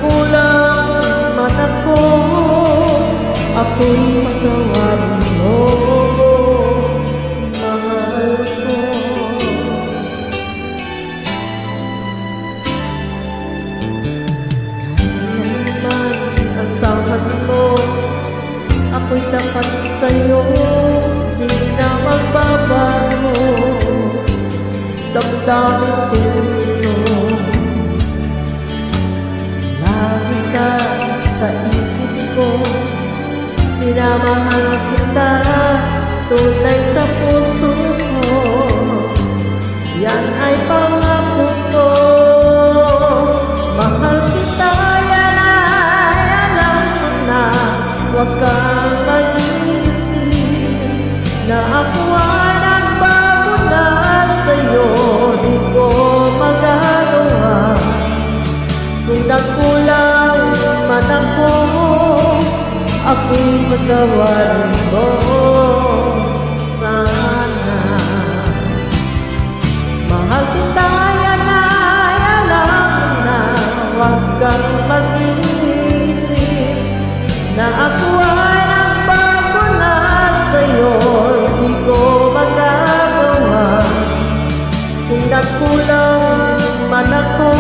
nagkulang man ako, ako'y patawarin mo, mahal ko. Kailanman asahan mo, ako'y tapat sa'yo, di na magbabago. Damdamin ko ito, lagi ka sa isip ko, minamahal kita, tunay sa puso ko, yan ay pangako ko. Mahal kita, yan ay alam mo na, huwag kang mag-iisip na ako ay nagbago na sa'yo, di ko magagawa. Kung nagkulang man ako, ako'y patawarin mo sana. Mahal kita, yan ay alam mo na, huwag kang mag-iisip na ako ay nagbago na sa'yo, di ko magagawa. Kung nagkulang man ako,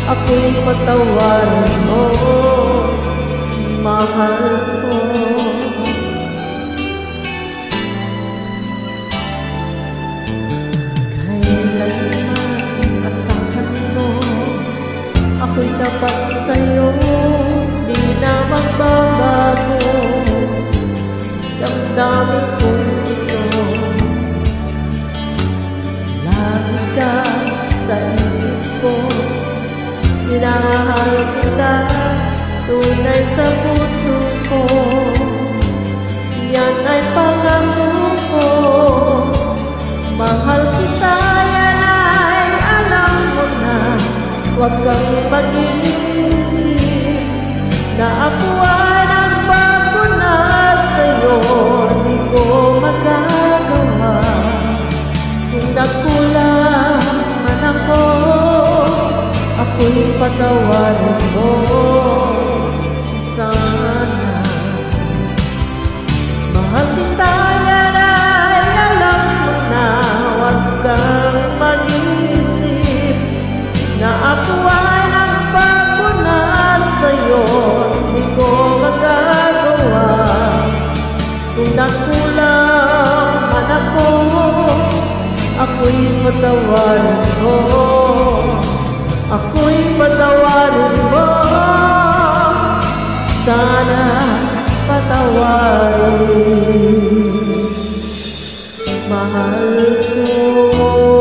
ako'y patawarin mo, mahal ko. Kailanman asahan mo, ako'y tapat sa'yo, di na magbabago. Damdamin ko ito, lagi ka sa isip ko, minamahal kita, tunay sa puso ko, yan ay pangako ko. Mahal kita, yan ay alam mo na, huwag kang mag-iisip na ako ay nagbago na sa'yo, di ko magagawa. Kung nagkulang man ako, ako'y patawarin mo sana. Mahal kita, yan ay alam mo na, huwag kang mag-iisip na ako ay nagbago na sa'yo, di ko magagawa. Kung nagkulang man ako, ako'y patawarin mo, ako'y patawarin mo sana, patawarin, mahal ko.